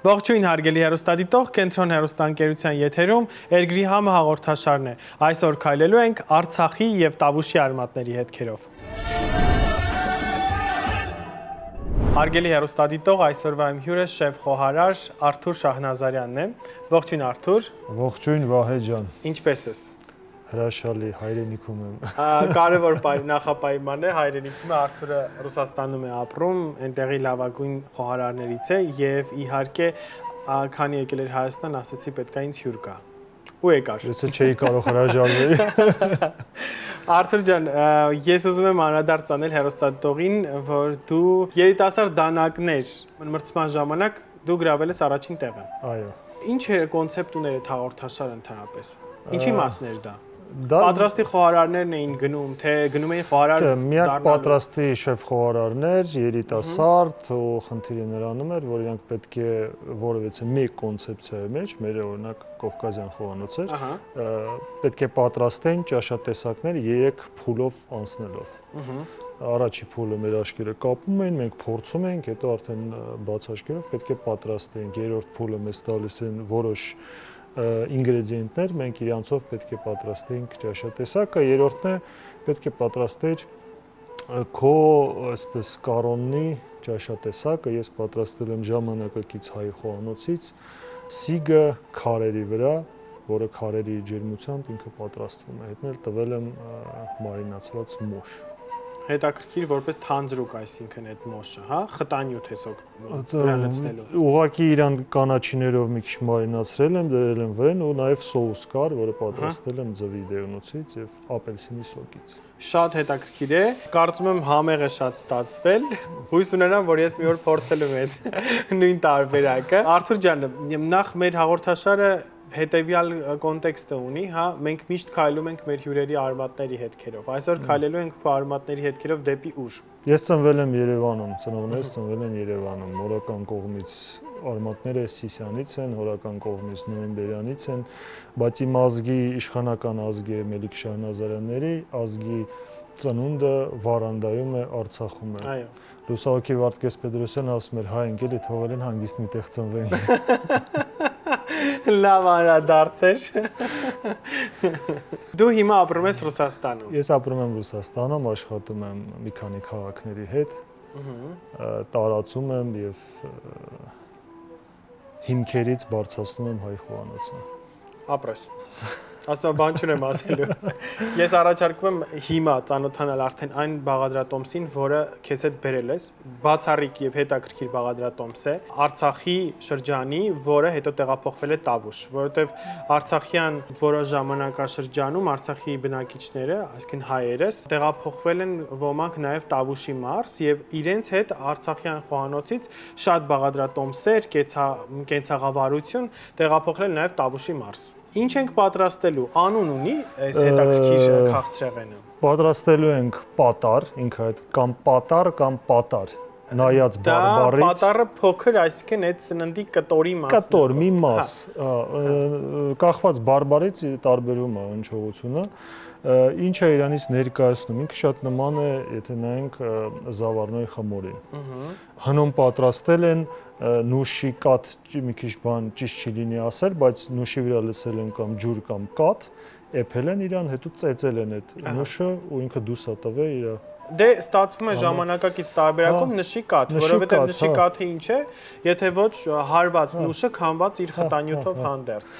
Ողջույն հարգելի հեռուստադիտող, Կենտրոն հեռուստաընկերության եթերում Երգրի համը հաղորդաշարն է։ Այսօր քայլելու ենք Արցախի եւ Տավուշի արմատների հետքերով։ Հարգելի հեռուստադիտող, այսօրվա իմ հյուրը շեֆ խոհարար Արթուր Շահնազարյանն է։ Ողջույն Արթուր։ Ողջույն Վահե ջան։ Ինչպե՞ս ես։ Հրաշալի, հայրենիքում եմ։ Կարևոր նախապայման է, հայրենիքում է, Արթուրը Ռուսաստանում է ապրում, այնտեղի լավագույն խոհարարներից է եւ իհարկե քանի եկել էր Հայաստան, ասացի պետք է ինձ հյուր գա։ Ու եկար։ Ես չէի կարող հրաժարվել։ Արթուր ջան, ես ուզում եմ անդրադարձ անել հեռուստադիտողին, որ դու երիտասարդ դանակներ մրցման ժամանակ դու գրավել ես առաջին տեղը։ Այո։ Ինչ է կոնցեպտ ուներ այդ հաղորդաշարը ընդհանրապես։ Ինչի մասն էր դա։ Դա պատրաստի խոհարարներն էին գնում, թե գնում էին խոհարար միակ պատրաստի շեֆ խոհարարներ, երիտասարդ, ու խնդիրը նրանում էր, որ իրանք պետք է որևէ մեկ կոնցեպցիայի մեջ, մեր օրինակ Կովկասյան խոհանոց էր, պետք է պատրաստեն ճաշատեսակներ 3 փուլով անցնելով։ Առաջի փուլը մեր աշկերը կապում են, մենք փորձում ենք, հետո արդեն բաց աշկերով պետք է պատրաստենք։ Երրորդ փուլը մեզ տալիս են որոշ ինգրեդիենտներ, մենք իրանցով պետք է պատրաստենք ճաշատեսակը, երրորդն է պետք է պատրաստել քո այսպես կարոննի ճաշատեսակը, ես պատրաստել եմ ժամանակակից հայ խոհանոցից, սիգը քարերի վրա, որը քարերի ջերմությամբ ինքը պատրաստվում է, հետնել տվել եմ մարինացված մոշ։ Հետաքրքիր որպես թանձրուկ, այսինքն այդ մոշը, հա, խտանյութ է դրա լցնելու։ Ուղղակի իրան կանաչիներով մի քիչ մարինացրել եմ, դրել եմ վրան ու նաև սոուս կար, որը պատրաստել եմ ձվի դեղնուցից եւ ապելսինի սոկից։ Շատ հետաքրքիր է։ Կարծում եմ համեղ է շատ ստացվել։ Հույս ունենամ, որ ես մի օր փորձելու եմ այդ նույն տարբերակը։ Արթուր ջան, նախ մեր հաղորդաշարը հետևյալ կոնտեքստը ունի, հա, մենք միշտ քայլում ենք մեր հյուրերի արմատների հետքերով։ Այսօր քայլելու ենք քո արմատների հետքերով դեպի ուր։ Ես ծնվել եմ Երևանում, ծնողներս ծնվել են Երևանում, մորական կողմից արմատները Սիսյանից են, հորական կողմից Նոյեմբերյանից են, բայց իմ ազգի իշխանական ազգի է Մելիք Շահնազարյանների, ազգի ծնունդը Վարանդայում է, Արցախում է։ Այո։ Լուսահոգի Վարդգես Պետրոսյանը ասում էր, հայ ընկելի թողել են հանգիստ մի տեղ ծնվեն։ Լավ անդրադարձեր։ Դու հիմա ապրում ես Ռուսաստանում։ Ես ապրում եմ Ռուսաստանում, աշխատում եմ մի քանի քաղաքների հետ, տարածում եմ եւ հիմքերից բարձրացնում եմ հայ խոհանոցը։ Ապրես։ Ասում եմ, բան չունեմ ասելու։ Ես առաջարկում եմ հիմա ծանոթանալ արդեն այն բաղադրատոմսին, որը քեզ հետ բերել ես, բացառիկ եւ հետաքրքիր բաղադրատոմս է, Արցախի շրջանի, որը հետո տեղափոխվել է Տավուշ, որովհետեւ Արցախյան որոշ ժամանակաշրջանում Արցախի բնակիչները, այսինքն հայերս, տեղափոխվել են ոմանք նաեւ Տավուշի մարզ եւ իրենց հետ Արցախյան խոհանոցից շատ բաղադրատոմսեր, կենցաղավարություն տեղափոխել նաեւ Տավուշի մարզ։ Ինչ ենք պատրաստելու, անուն ունի այս հետաքրքիր քաղցրեղենը։ Պատրաստելու ենք պատար, ինքը այդ կամ պատար կամ պատար, նայած բարբարից։ Դա պատարը փոքր, այսինքն այդ սննդի կտորի մասն է։ Կտոր, մի մաս, կախված բարբարից տարբերում է հնչողությունը, ինչ է իրանից ներկայացնում, ինքը շատ նման է, եթե նայենք զավարնոյի խմորին։ Հնում պատրաստել են նուշի կաթ, մի քիչ բան ճիշտ չի լինի ասել, բայց նուշի վրա լցել են կամ ջուր կամ կաթ, էփել են իրան, հետո ծեծել են այդ նուշը ու ինքը դուրս է տվել իր։ Դե ստացվում է ժամանակակից տարբերակում նշի կաթ, որովհետև նշի կաթը ինչ է, եթե ոչ հարված նուշը քամված իր խտանյութով հանդերձ։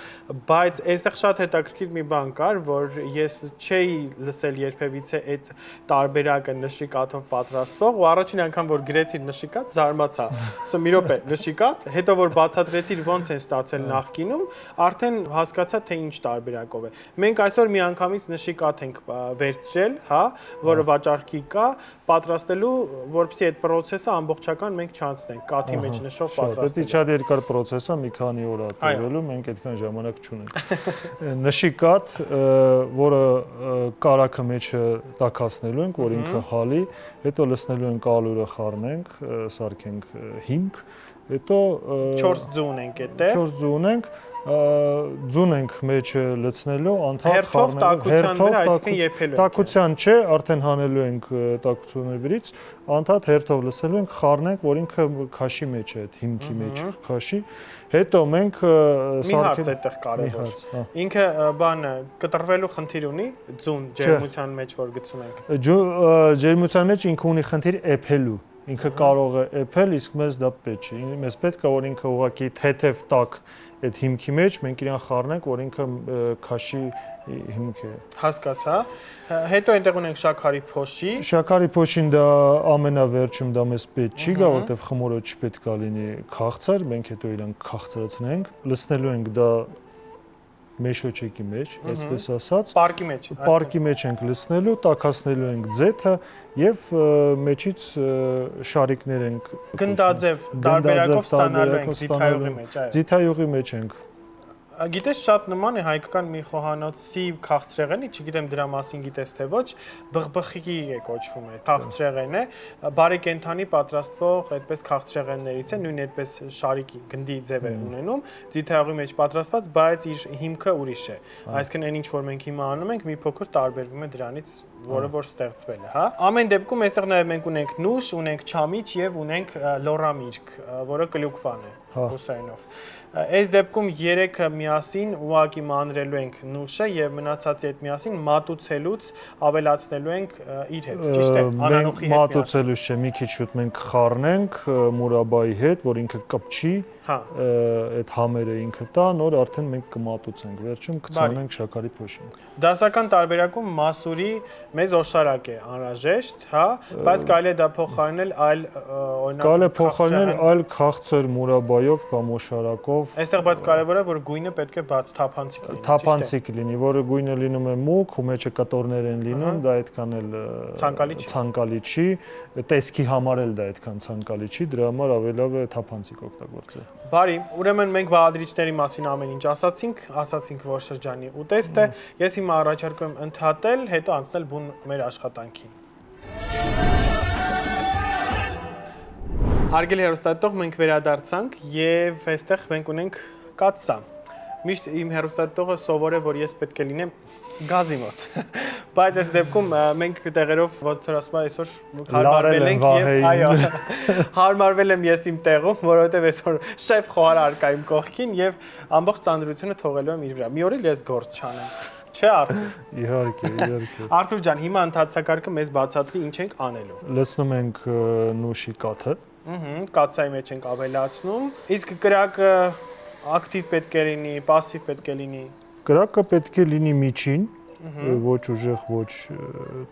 Բայց այստեղ շատ հետաքրքիր մի բան կար, որ ես չէի լսել երբևիցե այդ տարբերակը նշի կաթով պատրաստվող, ու առաջին անգամ որ գրեցի նշի կաթ, զարմացա։ Ասում մի րոպե, նշի կաթ, հետո որ բացատրեցիր ոնց են ստացել նախկինում, արդեն հասկացա թե ինչ տարբերակով է։ Մենք այսօր միանգամից նշի կաթ ենք վերցրել, հա, որը վաճառքի կա, պատրաստելու, որպեսզի այդ process-ը ամբողջական մենք չանցնենք, կաթի մեջ նշով պատրաստել։ Դա շատ երկար process է, մի քանի օր է տևելու, մենք այդքան ժամանակ չունենք։ Նշի կաթ, որը կարագը մեջը տաքացնելու ենք, որ ինքը հալի, հետո լցնելու ենք ալուրը խառնենք, սարքենք հիմք, հետո 4 ձուն ենք այդտեղ։ 4 ձուն ենք, ձուն ենք մեջը լցնելու, անդադ հերթով տաքության վրա, այսինքն եփելու ենք։ Տաքության չէ, արդեն հանելու ենք տաքությունների վրից, անդադ հերթով լցնելու ենք, խառնենք, որ ինքը քաշի մեջ է, այդ հիմքի մեջ քաշի։ Հետո մենք մի հարց այդտեղ կարևոր։ Ինքը բանը կտրվելու խնդիր ունի ձուն ջերմության մեջ որ գցում ենք։ Ջերմության մեջ ինքը ունի խնդիր էփելու։ Ինքը կարող է էփել, իսկ մեզ դա պետք չի։ Մեզ պետք է որ ինքը ուղղակի թեթև տաք այդ հիմքի մեջ մենք իրան խառնենք, որ ինքը քաշի հիմք է։ Հասկացա։ Հետո այնտեղ ունենք շաքարի փոշի։ Շաքարի փոշին դա ամենավերջում դա մեզ պետք չի գա, որովհետև խմորը չպետք է լինի քաղցր, մենք հետո իրան քաղցրացնենք, լցնելու ենք դա մեշոճեկի մեջ, այսպես ասած, պարկի մեջ ենք լցնելու, տաքացնելու ենք ձեթը եւ մեջից շարիկներ ենք գնդաձև տարբերակով ստանալու ենք ձիթայուղի մեջ, այո։ Ձիթայուղի մեջ ենք։ Գիտես շատ նման է հայկական մի խոհանոցի քաղցրեղենի, չգիտեմ դրա մասին գիտես թե ոչ, բղբղիկի է կոչվում է, քաղցրեղեն է, բարեկենդանի պատրաստվող այդպես քաղցրեղեններից է, նույն այդպես շարիկի գնդի ձև է ունենում, ձիթայուղի մեջ պատրաստված, բայց իր հիմքը ուրիշ է։ Այսինքն այն ինչ որ մենք հիմա անում ենք, մի փոքր տարբերվում է դրանից, որը որ ստեղծվել է, հա։ Ամեն դեպքում այստեղ նաև մենք ունենք նուշ, ունենք չամիչ եւ ունենք լոռամիրգ, որը կլյուկվան է ռուսերենով։ Այս դեպքում երեքը միասին ուղակի մանրելու ենք նուշը եւ մնացածի հետ միասին մատուցելուց ավելացնելու ենք իր հետ, ճիշտ է, անանուխի հետ։ Մատուցելուց չէ, մի քիչ շուտ մենք խառնենք մուրաբայի հետ, որ ինքը կպչի, այդ համերը ինքը տա, նոր արդեն մենք կմատուցենք, վերջում կցանենք շաքարի փոշին։ Դասական տարբերակում մասուրի մեզ օշարակ է անհրաժեշտ, հա, բայց կարելի է դա փոխարինել այլ օրինակ կարելի է փոխարինել այլ քաղցր մուրաբայով կամ օշարակով։ Այստեղ բայց կարևորը որ գույնը պետք է բաց թափանցիկ լինի։ Թափանցիկ լինի, որը գույնը լինում է մուգ, ու մեջը կտորներ են լինում, դա այդքան էլ ցանկալի չի, տեսքի համար էլ դա այդքան ցանկալի չի, դրա համար ավելավ է թափանցիկ օգտագործել։ Բարի, ուրեմն մենք բաղադրիչների մասին ամեն ինչ ասացինք որ շրջանի ուտեստ է, ես հիմա առաջարկում եմ ընդհատել, հետո անցնել բուն մեր աշխատանքին։ Հարգելի հեռուստատող, մենք վերադարձանք եւ այստեղ մենք ունենք կաթսա։ Միշտ իմ հեռուստատողը սովոր է, որ ես պետք է լինեմ գազի մոտ։ Բայց այս դեպքում մենք տեղերով ոնց որ ասում եմ այսօր հարմարվել ենք եւ այո, հարմարվել եմ ես իմ տեղում, որովհետեւ այսօր շեֆ խոհար արկա իմ կողքին եւ ամբողջ ծանրությունը թողելու եմ իր վրա։ Մի օր էլ ես գործ չանեմ։ Չէ Արթուր։ Իհարկե։ Արթուր ջան, հիմա ընթացակարգը մեզ բացատրի ինչ ենք անելու։ Լցնում ենք նուշի կաթը։ Կաթսայի մեջ ենք ավելացնում։ Իսկ կրակը ակտիվ պետք է լինի, пассив պետք է լինի։ Կրակը պետք է լինի միջին, ոչ ուժեղ, ոչ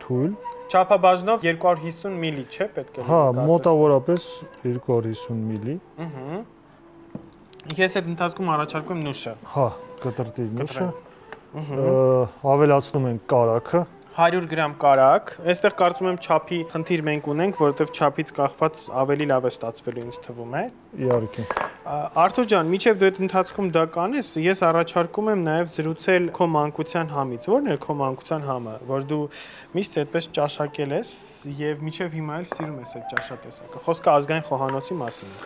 թույլ։ Չափաբաժնով 250 մլի, չէ՞, պետք է լինի։ Հա, մոտավորապես 250 մլի։ Ես այդ ընթացքում առաջարկում եմ նուշը։ Հա, կտրտի նուշը։ Ավելացնում ենք կարագը։ 100 գրամ կարագ։ Այստեղ կարծում եմ չափի խնդիր մենք ունենք, որովհետև չափից կախված ավելի լավ է ստացվելու ինձ թվում է։ Իհարկե։ Արթուր ջան, միջև դու այդ ընթացքում դա կանես, ես առաջարկում եմ նաև զրուցել քո մանկության համից։ Ո՞րն է քո մանկության համը, որ դու միշտ այդպես ճաշակել ես եւ միջև հիմա էլ սիրում ես այդ ճաշատեսակը։ Խոսքը ազգային խոհանոցի մասին է։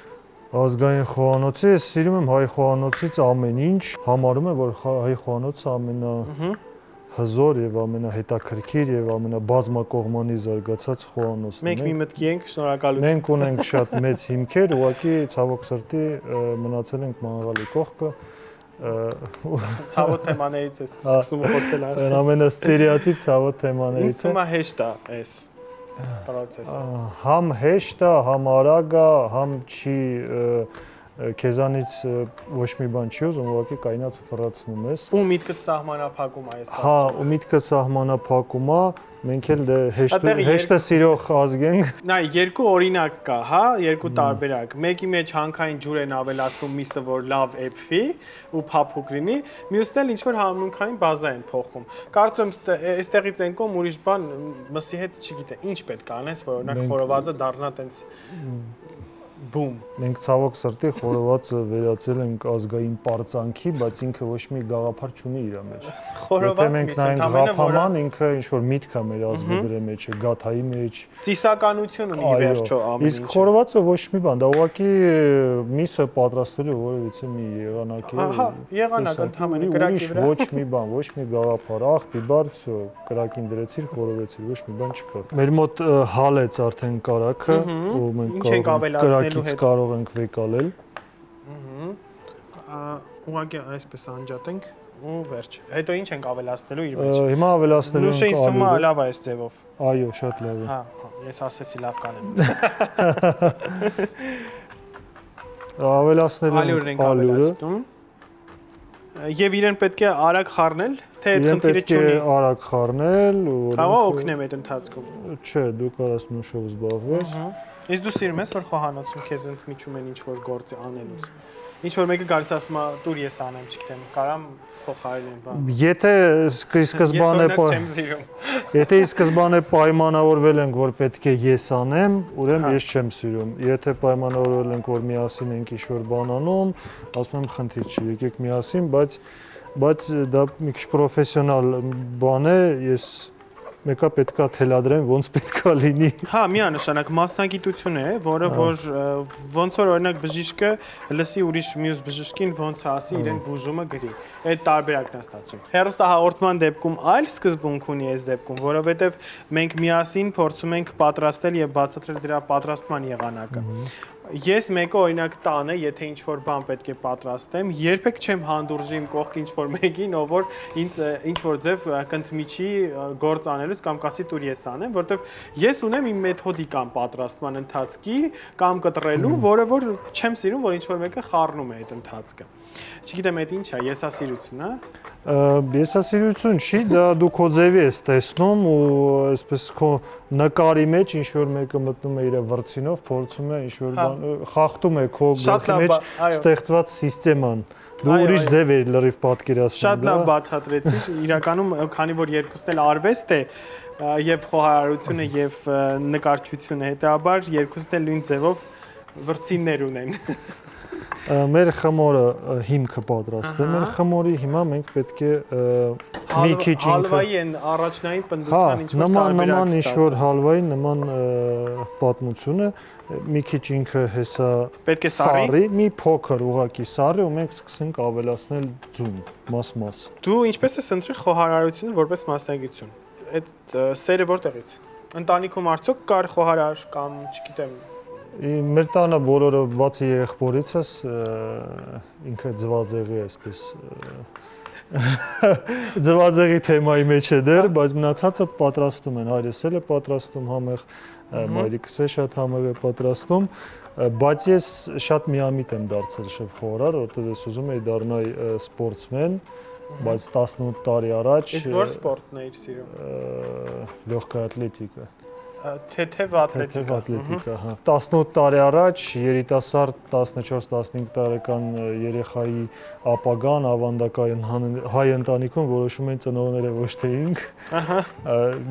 Ազգային խոհանոցի, ես սիրում եմ հայ խոհանոցից ամեն ինչ, համարում եմ, որ հայ խոհանոցը ամենահզոր եւ ամենահետաքրքիր եւ ամենաբազմակողմանի զարգացած խոհանոցն է։ Մենք մի մտքի ենք, շնորհակալություն։ Մենք ունենք շատ մեծ հիմքեր, ուղղակի ցավոք սրտի մնացել ենք մանգալի կողքը։ Ցավոտ թեմաներից ես սկսում խոսել արդեն։ Ամենասերիացի ցավոտ թեմաներից է։ Ինձ թվում է հեշտ է այս պրոցեսը։ Համ հեշտ է, համ արագ է, համ չի քեզանից ոչ մի բան չի ուզում, ուղղակի կայնած ֆռացնում ես։ Ու միտքդ սահմանափակում է, ես կարծում եմ։ Հա, ու միտքը սահմանափակում է, մենք էլ հեշտը սիրող ազգ ենք։ Նայ, երկու օրինակ կա, հա, երկու տարբերակ։ Մեկի մեջ հանքային ջուր են ավելացնում միսը, որ լավ էփվի ու փափուկ լինի, մյուսն էլ ինչ որ համունքային բազա են փոխում։ Կարծում եմ այստեղից են կողմ ուրիշ բան մսի հետ չգիտեմ, ինչ պետք է անես, որ օրինակ խորովածը դառնա տենց Բում։ Մենք ցավոք սրտի խորովածը վերածել ենք ազգային պարծանքի, բայց ինքը ոչ մի գաղափար չունի իր մեջ։ Խորոված մենք նայենք Ղափաման, ինքը ինչ որ միտք է մեր ազգագրի մեջ, գաթայի մեջ։ Ծիսականություն ունի վերջո ամեն ինչ։ Իսկ խորովածը ոչ մի բան, դա ուղղակի միսը պատրաստելու որևիցե մի եղանակ է։ Ահա, եղանակ ընդհանրապես կրակի վրա։ Ոչ մի բան, ոչ մի գաղափար, աղ, բիբար, всё, կրակին դրեցիր, խորովեցիր, ոչ մի բան չկա։ Մեր մոտ հալեց արդեն կարակը, ու մենք կրակից կարող ենք վեկալել։ Ուղղակի այսպես անջատենք ու վերջ։ Հետո ինչ ենք ավելացնելու իր մեջ։ Հիմա ավելացնելու ենք Նուշը ինձ թվում է լավ է այս ձևով։ Այո, շատ լավ է։ Հա, ես ասեցի լավ կանեմ։ Ավելացնելու ենք ալյուրը։ Եվ իրեն պետք է արագ խառնել, թե այդ խնդիրը չունի։ Պետք է արագ խառնել ու Կարող է օգնեմ այդ ընթացքում։ Չէ, դու կարաս նուշով զբաղվես։ Իսկ դու սիրում ես, որ խոհանոցում քեզ ընդմիջում են ինչ-որ գործ անելուց։ Ինչ-որ մեկը գալիս ասում է, «Տուր ես անեմ, չգիտեմ, կարամ փոխարինեմ բան»։ Եթե սկզբանե պայմանավորվել ենք, որ պետք է ես անեմ, ուրեմն ես չեմ սիրում։ Եթե պայմանավորվել ենք, որ միասին ենք ինչ-որ բան անում, ասում եմ, խնդիր չի, եկեք միասին, բայց դա մի քիչ պրոֆեսիոնալ բան է, ես մեկը պետքա թելադրեմ, ոնց պետքա լինի։ Հա, միանշանակ մասնագիտություն է, որը որ ոնց որ օրինակ բժիշկը լսի ուրիշ մյուս բժշկին ոնց ասի իրեն բուժումը գրի։ Այդ տարբերակն է ստացվում։ Հեռուստահաղորդման դեպքում այլ սկզբունք ունի այս դեպքում, որովհետև մենք միասին փորձում ենք պատրաստել եւ բացատրել դրա պատրաստման եղանակը։ Ես մեկը օրինակ տանը, եթե ինչ-որ բան պետք է պատրաստեմ, երբեք չեմ հանդուրժի իմ կողք ինչ-որ մեկին, ով որ ինձ ինչ-որ ձև կընդմիջի գործ անելուց կամ կասի տուր ես անեմ, որովհետև ես ունեմ իմ մեթոդիկան պատրաստման ընթացքի կամ կտրելու, որը որ չեմ սիրում, որ ինչ-որ մեկը խառնում է այդ ընթացքը։ Չգիտեմ, այդ ինչ է, եսասիրություն, հա։ Եսասիրություն չի, դա դու քո ձևի ես տեսնում ու այսպես քո նկարի մեջ ինչ որ մեկը մտնում է իր վրձինով, փորձում է ինչ որ բան խախտում է քո գլխի մեջ ստեղծված համակարգն։ Դու ուրիշ ձև ես լրիվ պատկերացնում։ Շատ լավ բացատրեցիր, իրականում քանի որ երկուսն էլ արվեստ է եւ խոհարարությունը եւ նկարչությունը, հետաբար երկուսն էլ նույն ձևով վրձիններ ունեն։ Մեր խմորը հիմքը պատրաստում են խմորի, հիմա մենք պետք է մի քիչ հալվայի են առաջնային պնդության ինչ-որ տարբերակ նման ինչ-որ հալվայի նման պատմություն է, մի քիչ ինքը հեսա պետք է սառի, մի փոքր ուղակի սառի ու մենք սկսենք ավելացնել ձուն, մաս։ Դու ինչպես ես ընտրել խոհարարությունը որպես մասնագիտություն։ Այդ սերը որտեղից։ Ընտանիքում արդյոք կար խոհարար կամ չգիտեմ Մեր տանը բոլորը բացի եղբորիցս ինքը ձվածեղի այսպես ձվածեղի թեմայի մեջ է դեռ, բայց մնացածը պատրաստում են, հայրս էլ է պատրաստում համեղ, մայրիկս է շատ համեղ է պատրաստում, բայց ես շատ միամիտ եմ դարձել շեֆ-խոհարար, որտեղ ես ուզում եի դառնալ սպորտսմեն, բայց 18 տարի առաջ Իսկ որ սպորտն էիր սիրում։ Լեգկա ատլետիկա Թեթև ատլետիկա, հա։ 18 տարի առաջ երիտասարդ 14-15 տարեկան երեխայի ապագան ավանդական հայ ընտանիքում որոշում են ծնողները ոչ թե ինք,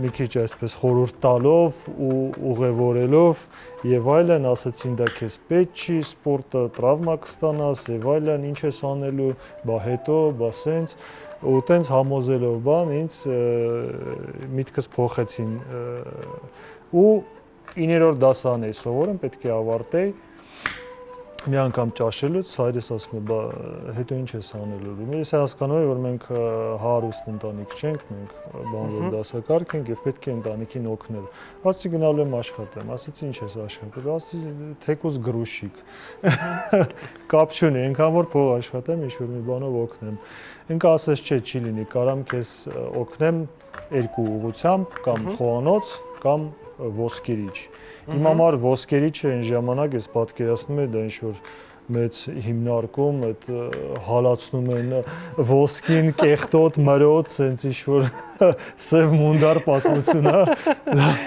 մի քիչ այսպես խորհուրդ տալով ու ուղևորելով եւ այլն, ասացին դա քեզ պետք չի, սպորտը տրավմա կստանաս եւ այլն, ինչ ես անելու, բա հետո, բա սենց ու տենց համոզելով բան ինձ միտքս փոխեցին ու 9-րդ դասարան էի սովորում, պետք է ավարտեի մի անգամ ճաշելուց հայրս ասում է, բա հետո ինչ ես անելու։ Ես հասկանում եմ, որ մենք հարուստ ընտանիք չենք, մենք բանվոր դասակարգ ենք եւ պետք է ընտանիքին օգնել։ Ասացի գնալու եմ աշխատեմ, ասացի ինչ ես աշխատում, ասացի թեկուզ գրուշիկ։ Կապ չունի, այնքան որ փող աշխատեմ, ինչ որ մի բանով օգնեմ։ Ինքը ասես չէ, չի լինի, կարամ քեզ օգնեմ երկու ուղղությամբ, կամ խոհանոց, կամ ոսկերիչ։ Իմ համար ոսկերիչը այն ժամանակ ես պատկերացնում եմ դա ինչ որ մեծ հիմնարկում այդ հալածնում են ոսկին, կեղտոտ, մրոտ, սենց ինչ-որ սև մունդար պատմություն,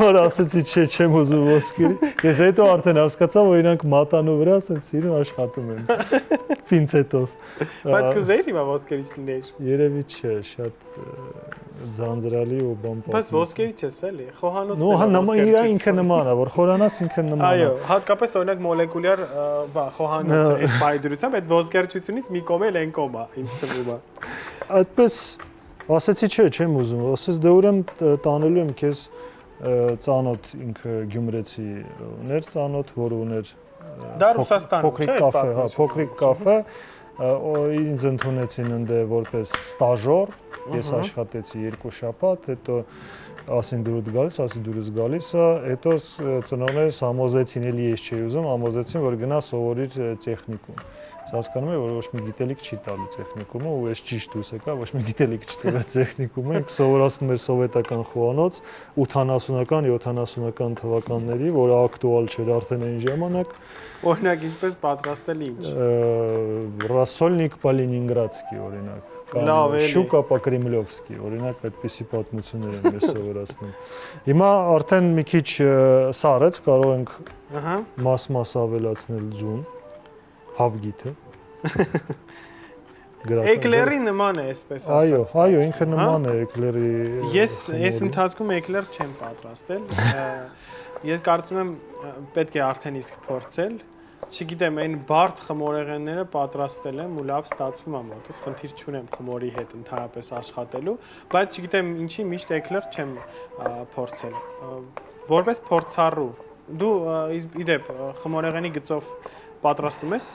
որ ասեցի չէ, չեմ ուզում ոսկի։ Ես հետո արդեն հասկացա, որ իրանք մատանու վրա սենց սիրուն աշխատում են, պինցետով։ Բայց կուզեիր հիմա ոսկերից լինեիր։ Երևի չէ, շատ ձանձրալի ու բան պատմում։ Բայց ոսկերից ես էլի, խոհանոցն է։ Նո, իրա ինքը նման է, որ խորանաց ինքը նման է։ Այո, հատկապես օրինակ մոլեկուլյար խոհանոցը այս բայդրությամբ այդ ոսկերչությունից մի կողմ էլ են կողմա, ինձ թվում է։ Այդպես ասեցի չէ, չեմ ուզում, ասես դե ուրեմն տանելու եմ քեզ ծանոթ ինքը Գյումրեցի ուներ ծանոթ, որ ուներ Դա Ռուսաստանում, չէ՞, փոքրիկ կաֆե, ինձ ընդունեցին ընդ որպես ստաժոր, ես աշխատեցի 2 շաբաթ, հետո ասին դուրս գալիս, հետո ծնողներս համոզեցին, էլի ես չէի ուզում, համոզեցին, որ գնա սովորիր տեխնիկում։ Հասկանում եմ, որ ոչ մի գիտելիք չի տալու տեխնիկումը, ու ես ճիշտ դուրս եկա, ոչ մի գիտելիք չտվեց տեխնիկումը, ենք սովորացնում էր սովետական խոհանոց 80-ական, 70-ական թվականների, որը ակտուալ չէր արդեն այն ժամանակ։ Օրինակ ինչպես պատրաստել ինչ։ Рассольник по-ленинградски, օրինակ, կամ Շուկա по-կրեմլովսկի, օրինակ այդպիսի պատմություններ են մեր սովորացնում։ Հիմա արդեն մի քիչ սառեց, կարող ենք մաս ավելացնել ձուն, հավգիթը։ Էկլերի նման է, այսպես ասած։ Այո, ինքը նման է էկլերի։ Ես այս ընթացքում էկլեր չեմ պատրաստել։ Ես կարծում եմ պետք է արդեն իսկ փորձել։ Չգիտեմ, այն բարդ խմորեղենները պատրաստել եմ ու լավ ստացվում է մոտս, խնդիր չունեմ խմորի հետ ընդհանրապես աշխատելու, բայց չգիտեմ ինչի միշտ էկլեր չեմ փորձել։ Որպես փորձառու, դու իդեպ խմորեղենի գծով պատրաստում ես։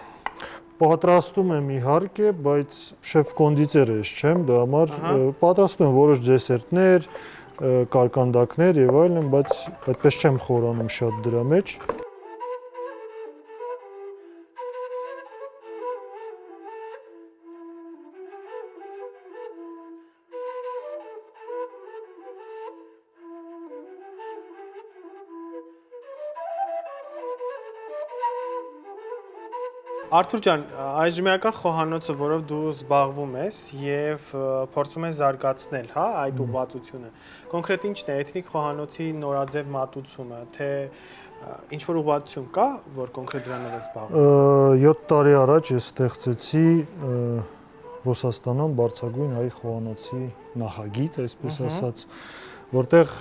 Պատրաստում եմ իհարկե, բայց շեֆ կոնդիտեր ես չեմ, դա համար պատրաստում եմ որոշ դեսերտներ, կարկանդակներ եւ այլն, բայց այդպես չեմ խորանում շատ դրա մեջ։ Արթուր ջան, այժմեական խոհանոցը, որով դու զբաղվում ես եւ փորձում ես զարգացնել, հա, այդ ուղղվածությունը։ Կոնկրետ ի՞նչն է էթնիկ խոհանոցի նորաձև մատուցումը, թե ինչ որ ուղղվածություն կա, որ կոնկրետ դրանով ես զբաղվում։ 7 տարի առաջ ես ստեղծեցի Ռուսաստանում բարձրագույն հայ խոհանոցի նախագիծ, այսպես ասած, որտեղ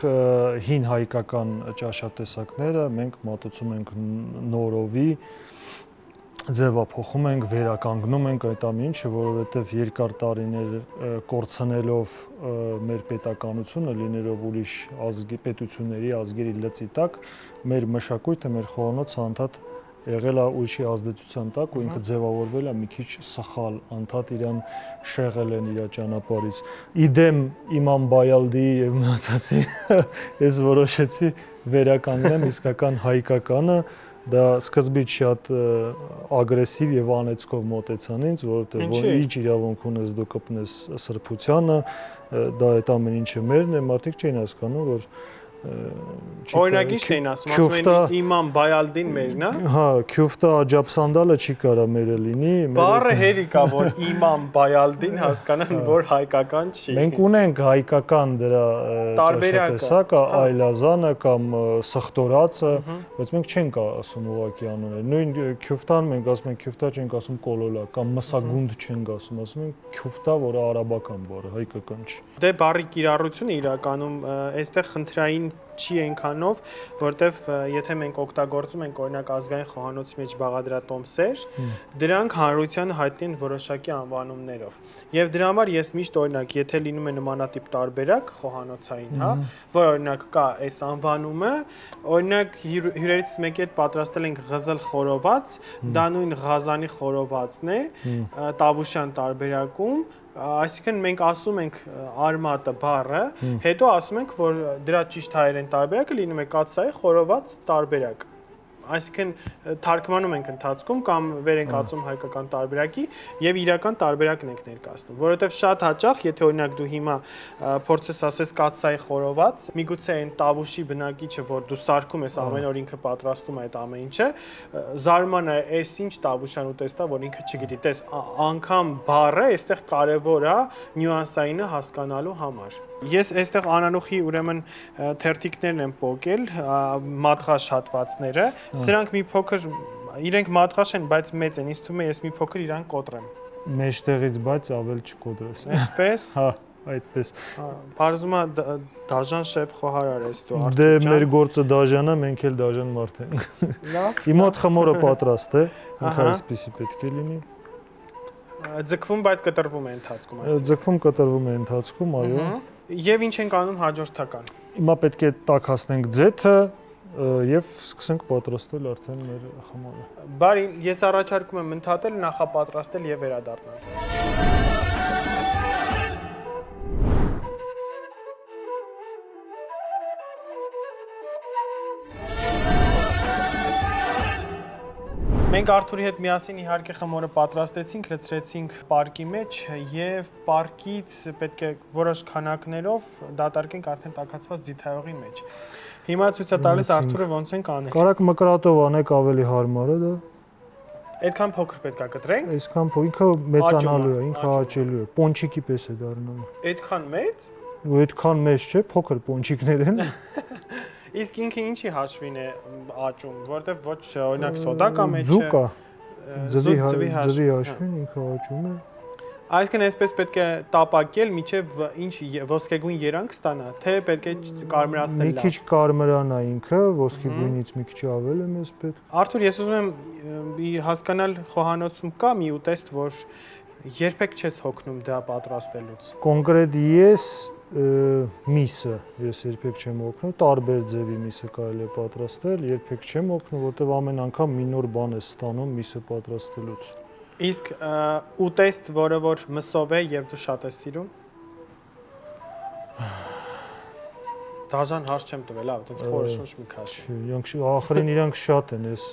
հին հայկական ճաշատեսակները մենք մատուցում ենք նորովի, ձևափոխում ենք, վերականգնում ենք այդ ամենը, որովհետև երկար տարիներ կորցնելով մեր պետականությունը, լինելով ուրիշ պետությունների ազգերի լծի տակ, մեր մշակույթը, մեր խոհանոցը անդադ եղել է ուրիշի ազդեցության տակ ու ինքը ձևավորվել է մի քիչ սխալ, անդադ իրան շեղել են իր ճանապարհից։ Իդեմ Իմամ Բայալդիի եւ մնացածի ես որոշեցի վերականգնեմ իսկական հայկականը։ Դա սկզբից շատ ագրեսիվ եւ անեծքով մոտեցան ինձ, որովհետեւ ինչ իրավունք ունես դու կպնես սրբությանը, դա այդ ամեն ինչը մերն է, մարդիկ չեն հասկանում, որ Օրինակ ինչ էին ասում են Իմամ Բայալդին մերն է։ Հա, քյուֆտա աջապսանդալը չի կարա մերը լինի։ Բառը հերի կա, որ Իմամ Բայալդին հասկանան, որ հայկական չի։ Մենք ունենք հայկական դրա ճաշատեսակը, այլազանը կամ սխտորացը, բայց մենք չենք ասում ուղղակի անունը։ Նույն քյուֆտան մենք ասում ենք քյուֆտա, չենք ասում կոլոլա կամ մսագունդ չենք ասում, ասում ենք քյուֆտա, որը արաբական բառ է, հայկական չի։ Դե բառի կիրառությունը իրականում այստեղ խնդրային չի այնքանով, որտեվ եթե մենք օգտագործում ենք օրինակ ազգային խոհանոցի մեջ բաղադրատոմսեր, դրանք հանրության հայտնի են որոշակի անվանումներով։ Եվ դրա համար ես միշտ օրինակ, եթե լինում է նմանատիպ տարբերակ խոհանոցային, հա, որ օրինակ կա այս անվանումը, օրինակ հյուրերից մեկի հետ պատրաստել ենք ղզլ խորոված, դա նույն Ղազանի խորովածն է, Տավուշյան տարբերակում, այսինքն մենք ասում ենք արմատը բառը, հետո ասում ենք, որ դրա ճիշտ հայերեն տարբերակը լինում է կաթսայի խորոված տարբերակ։ այսինքն թարգմանում ենք ընթացքում կամ վեր ենք ածում հայկական տարբերակի եւ իրական տարբերակն ենք ներկայացնում, որովհետեւ շատ հաճախ, եթե օրինակ դու հիմա փորձես ասես կաթսայի խորոված, միգուցե այն տավուշի բնակիչը, որ դու սարքում ես ամեն օր ինքը պատրաստում է այդ ամեն ինչը, զարմանա է, այս ինչ տավուշան ուտեստա, որ ինքը չգիտի, տես անգամ բառը այստեղ կարևոր է նյուանսայինը հասկանալու համար։ Ես այստեղ անանուխի ուրեմն թերթիկներն եմ պոկել, մատղաշ հատվածները, սրանք մի փոքր իրենք մատղաշ են, բայց մեծ են, ինձ թվում է ես մի փոքր իրանք կոտրեմ։ Մեջտեղից բայց ավել չկոտրես։ Այսպես։ Հա, այդպես։ Բարձում է դաժան շեֆ խոհարար ես դու Արտուր Դե ջան։ մեր գործը դաժան է, մենք էլ դաժան մարդ ենք։ Լավ։ Իմ մոտ խմորը պատրաստ է, ինքը այսպեսի պետք է լինի։ Ձգվում, բայց կտրվում է ընթացքում, այսինքն։ Ձգվում կտրվում է ընթացքում, այո։ Եվ ինչ ենք անում հաջորդական։ Հիմա պետք է տաքացնենք ձեթը եւ սկսենք պատրաստել արդեն մեր խմորը։ Բարի, ես առաջարկում եմ ընդհատել, նախապատրաստել եւ վերադառնալ։ Մենք Արթուրի հետ միասին իհարկե խմորը պատրաստեցինք, լցրեցինք պարկի մեջ եւ պարկից պետք է որոշ քանակներով դատարկենք արդեն տաքացված ձիթայողի մեջ։ Հիմա ցույց է տալիս Արթուրը ոնց ենք անել։ Կարակ մկրատով անեք ավելի հարմար է դա։ Այդքան փոքր պետք է կտրենք։ Այսքան ինքը մեծանալու է, ինքը աճելու է, պոնչիկի պես է դառնալու։ Այդքան մեծ։ Ու այդքան մեծ չէ, փոքր պոնչիկներ են։ Իսկ ինքը ինչի հաշվին է աճում, որտեվ ոչ օրինակ սոդա կամ է չէ։ Ձուկա։ Ձվի հաշվին ինքը աճում է։ Այսինքն այսպես պետք է տապակել, միջև ինչ ոսկեգույն երանգ ստանա, թե պետք է կարմրացնել լավ։ Մի քիչ կարմրանա ինքը, ոսկեգույնից մի քիչ ավել է մեզ պետք։ Արթուր, ես ուզում եմ հասկանալ խոհանոցում կա մի ուտեստ, որ երբեք չես հոգնում դա պատրաստելուց։ Կոնկրետ ես ես երբեք չեմ օգնում, տարբեր ձևի միսը կարելի է պատրաստել, երբեք չեմ օգնում, որտեղ ամեն անգամ մի նոր բան է ստանում միսը պատրաստելուց։ Իսկ ուտեստ, որը որ մսով է եւ դու շատ ես սիրում։ Դաժան հարց չեմ տվել, լավ, այդպես խորը շունչ մի քաշի։ Ախրին իրանք շատ են, այս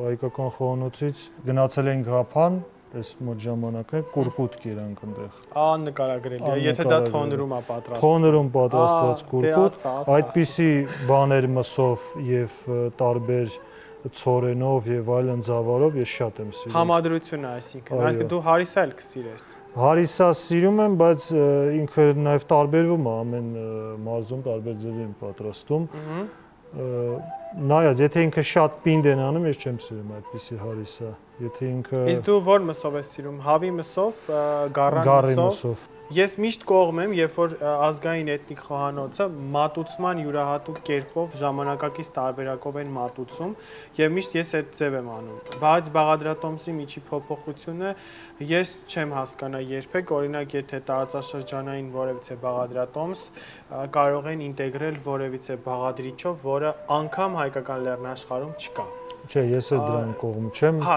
հայկական խոհանոցից գնացել են Գափան, այս մոտ ժամանակը կուրկուտ կերանք այնտեղ։ Աննկարագրելի է, եթե դա թոնրում է պատրաստվում։ Թոնրում պատրաստված կուրկուտ, այդպիսի բաներ մսով եւ տարբեր ցորենով եւ այլն ծավալով ես շատ եմ սիրում։ Համադրությունը, այսինքն դու հարիսա էլ կսիրես։ Հարիսա սիրում եմ, բայց ինքը նաեւ տարբերվում է, ամեն մարզում տարբեր ձևի են պատրաստում։ Նայած, եթե ինքը շատ պինդ են անում, ես չեմ սիրում այդպիսի հարիսա։ Եթե ինքը Իսկ դու ո՞ր մսով ես սիրում, հավի մսով, գառան մսով։ Ես միշտ կողմ եմ, երբ որ ազգային էթնիկ խոհանոցը մատուցման յուրահատուկ կերպով ժամանակակից տարբերակով են մատուցում եւ միշտ ես այդ ձև եմ անում։ Բայց բաղադրատոմսի միջի փոփոխությունը ես չեմ հասկանա երբեք, օրինակ եթե տարածաշրջանային որևիցե բաղադրատոմս կարող են ինտեգրել որևիցե բաղադրիչով, որը անգամ հայկական լեռնաշխարհում չկա։ Չէ, ես էլ դրան կողմ չեմ։ Հա,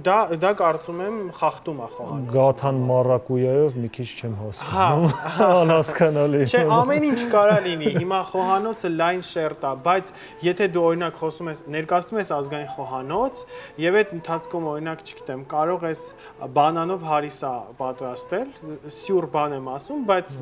դա կարծում եմ խախտում է խոհանոցը։ Գաթան մարակույայով մի քիչ չեմ հասկանում։ Անհասկանալի։ Չէ, ամեն ինչ կարա լինի։ Հիմա խոհանոցը լայն շերտ է, բայց եթե դու օրինակ խոսում ես, ներկայացնում ես ազգային խոհանոց, եւ այդ ընթացքում օրինակ, չգիտեմ, կարող ես բանանով հարիսա պատրաստել, սյուր բան եմ ասում, բայց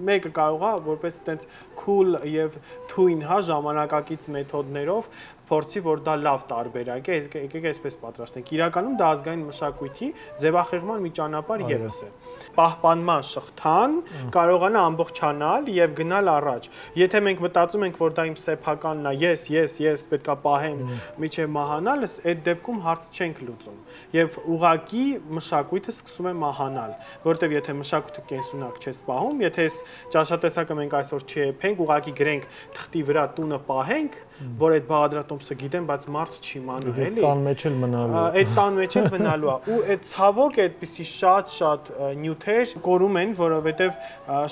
մեկը կարող է որպես այտենց cool եւ թույն, հա, ժամանակակից մեթոդներով փորձի որ դա լավ տարբերակ է, եկեք այսպես պատրաստենք։ Իրականում դա ազգային մշակույթի ձևախեղման մի ճանապարհ եւս է։ Պահպանման շղթան կարողանա ամբողջանալ եւ գնալ առաջ։ Եթե մենք մտածում ենք, որ դա իմ սեփականն է, ես պետքա պահեմ միջև մահանալս, այդ դեպքում հարց չենք լուծում։ Եվ ուղակի մշակույթը սկսում է մահանալ, որտեվ եթե մշակույթը կենսունակ չես պահում, եթե այս ճաշատեսակը մենք այսօր չեփենք, ուղակի գրենք թղթի վրա տունը պահենք, որ այդ բաղադրատոմսը գիտեն, բայց մարդ չի մանա, էլի։ Տան մեջ էլ մնալու է։ Այդ տան մեջ էլ մնալու է։ Ու այդ ցավոք այդպիսի շատ նյութեր կորում են, որովհետև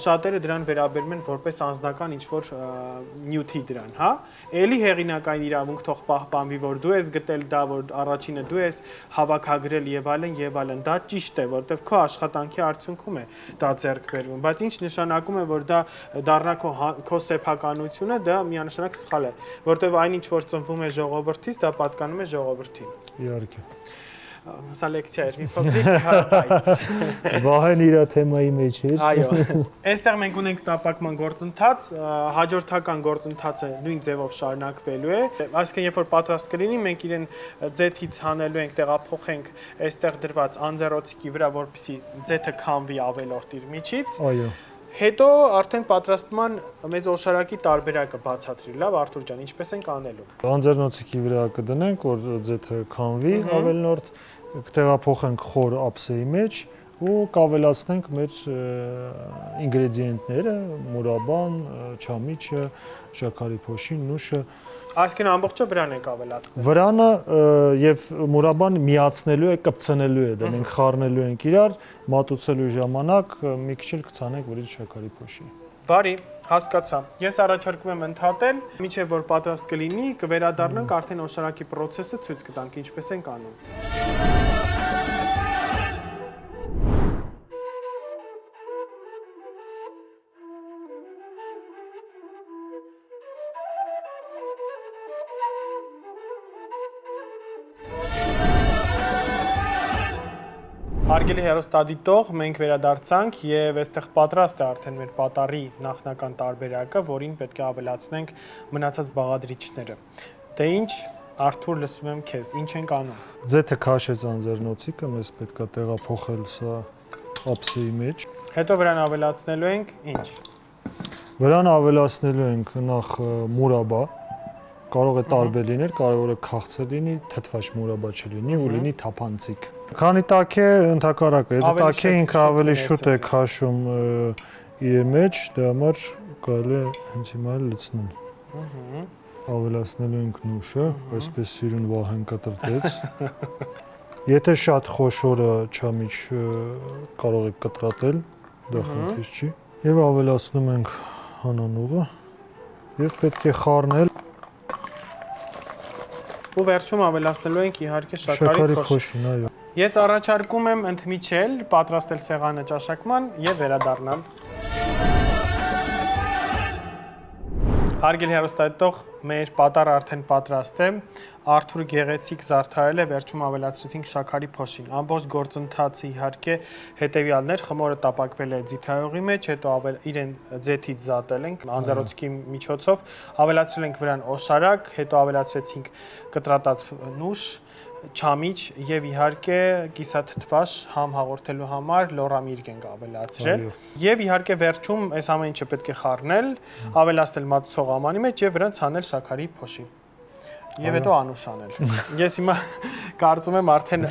շատերը դրան վերաբերում են որպես անձնական ինչ-որ նյութի դրան, հա։ Էլի հեղինակային իրավունք թող պահպանվի, որ դու ես գտել դա, որ առաջինը դու ես հավաքագրել եւ այլն, դա ճիշտ է, որովհետև քո աշխատանքի արդյունքում է դա ձեռք բերվում, բայց ինչ նշանակում է, որ դա դառնա քո սեփականությունը, դա միանշանակ սխալ է, որ որտեղ այնինչ որ ծնվում է ժողովրդից, դա պատկանում է ժողովրդին։ Իհարկե։ Սա լեկցիա էր, մի փոքրիկ հարաբայց։ Վահեն իր թեմայի մեջ էր։ Այո։ Այստեղ մենք ունենք տապակման գործընթաց, հաջորդական գործընթացը նույն ձևով շարունակվելու է։ Այսինքն, երբ որ պատրաստ կլինի, մենք իրեն ձեթից հանելու ենք, տեղափոխենք այստեղ դրված անձեռոցիկի վրա, որպեսզի ձեթը քամվի ավելորդ իր միջից։ Այո։ Հետո արդեն պատրաստման մեզ օշարակի տարբերակը բացատրի։ Լավ, Արթուր ջան, ինչպես ենք անելու։ Անձեռնոցիկի վրա կդնենք, որ ձեթը քամվի ավելորդ, կտեղափոխենք խոր ափսեի մեջ ու կավելացնենք մեր ինգրեդիենտները՝ մուրաբան, չամիչը, շաքարի փոշին, նուշը։ Այսինքն ամբողջը վրան ենք ավելացնել։ Վրանը եւ մուրաբան միացնելու է, կպցնելու է, դա մենք խառնելու ենք իրար, մատուցելու ժամանակ մի քիչ էլ կցանենք վրից շաքարի փոշի։ Բարի, հասկացա։ Ես առաջարկում եմ ընդհատել, մինչև որ պատրաստ կլինի, կվերադառնանք արդեն օշարակի process-ը ցույց կտանք ինչպես ենք անում։ Հարգելի հեռուստադիտող, մենք վերադարձանք եւ այստեղ պատրաստ է արդեն մեր պատառի նախնական տարբերակը, որին պետք է ավելացնենք մնացած բաղադրիչները։ Դե ինչ, Արթուր, լսում եմ քեզ, ինչ ենք անում։ Ձեթը քաշեց անձեռնոցիկը, մեզ պետք է տեղափոխել սա ափսեի մեջ։ Հետո վրան ավելացնելու ենք ինչ։ Վրան ավելացնելու ենք նախ մուրաբա, կարող է տարբեր լինել, կարևորը քաղցր լինի, թթված մուրաբա չլինի ու լինի թափանցիկ։ Քանի տաք է, ընդհակառակը, եթե տաք է ինքը ավելի շուտ է քաշում իր մեջ, դրա համար կարելի է հենց հիմա լցնել։ Ավելացնելու ենք նուշը, այսպես սիրուն Վահեն կտրատեց։ Եթե շատ խոշորը չամիչ կարող եք կտրատել, դա խնդիր չի։ Եվ ավելացնում ենք հանանուղը եւ պետք է խառնել։ Ու վերջում ավելացնելու ենք իհարկե շաքարի փոշին, այո։ Ես առաջարկում եմ ընդմիջել, պատրաստել սեղանը ճաշակման եւ վերադառնալ։ Հարգելի հեռուստադիտող, մեր պատառը արդեն պատրաստ է։ Արթուրը գեղեցիկ զարդարել է, վերջում ավելացրեցինք շաքարի փոշին։ Ամբողջ գործընթացը իհարկե հետեւյալներ, խմորը տապակվել է ձիթայուղի մեջ, հետո իրեն ձեթից զատել ենք անձեռոցիկի միջոցով, ավելացրել ենք վրան օշարակ, հետո ավելացրեցինք կտրատած նուշ, չամիչ եւ իհարկե կիսաթթվաշ համ հաղորդելու համար լորամիրգ ենք ավելացրել եւ իհարկե վերջում այս ամեն ինչը պետք է խառնել, ավելացնել մատուցող ամանի մեջ եւ վրան ցանել շաքարի փոշի եւ հետո անուշ անել։ Ես հիմա կարծում եմ արդեն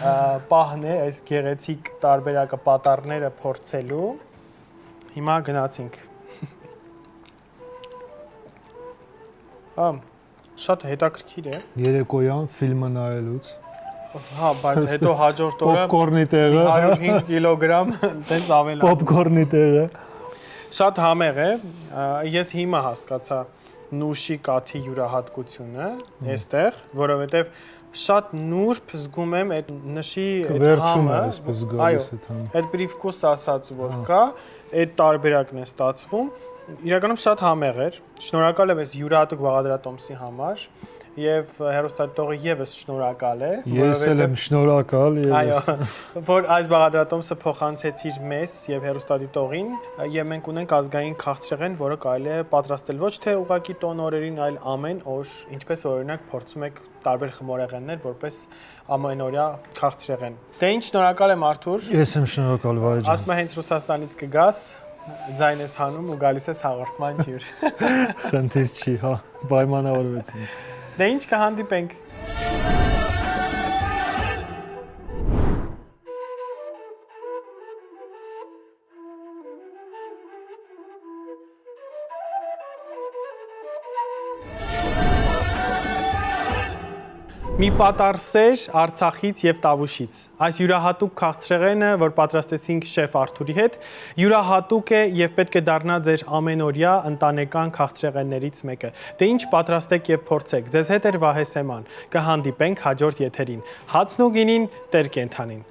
պահն է այս գեղեցիկ տարբերակը պատառները փորձելու։ Հիմա գնացինք։ Շատ հետաքրքիր է։ Երեկոյան ֆիլմը նայելուց։ Հա, բայց հետո հաջորդ օրը պոպկորնի տեղը 105 կիլոգրամ տենց ավելա։ Պոպկորնի տեղը։ Շատ համեղ է։ Ես հիմա հասկացա նուշի կաթի յուրահատկությունը այստեղ, որովհետև շատ նուրբ զգում եմ այդ նշի այդ համը, այսպես գալիս է համ։ Այդ պրիվկուս ասած որ կա, այդ տարբերակն է ստացվում։ Իրականում շատ համեղ էր։ Շնորհակալ եմ այս յուրահատուկ բաղադրատոմսի համար։ Եվ հեռուստադիտողը եւս շնորհակալ է, Ես էլ եմ շնորհակալ եւս։ Այո, որ այս բաղադրատոմսը փոխանցեցիր մեզ եւ հեռուստադիտողին, եւ մենք ունենք ազգային քաղցրեղեն, որը կարելի է պատրաստել ոչ թե ուղղակի տոն օրերին, այլ ամեն օր, ինչպես օրինակ փորձում եք տարբեր խմորեղեններ, որպես ամենօրյա քաղցրեղեն։ Դե ինչ շնորհակալ եմ Արթուր։ Ես եմ շնորհակալ Վահե ջան։ Ասում եմ հենց Ռուսաստանից կգաս, ձայն ես հանում ու գալիս ես հաղորդման հյուր։ Խնդիր չի, հա, պայմանավորվեցինք։ Դե ինչ կհանդիպենք։ Մի պատառսեր Արցախից եւ Տավուշից։ Այս յուրահատուկ քաղցրեղենը, որ պատրաստեցինք շեֆ Արթուրի հետ, յուրահատուկ է եւ պետք է դառնա ձեր ամենօրյա ընտանեկան քաղցրեղեններից մեկը։ Դե ինչ պատրաստեք եւ փորձեք։ Ձեզ հետ էր Վահե Սեման։ Կհանդիպենք հաջորդ եթերին։ Հացն ու գինին տեր կենթանին։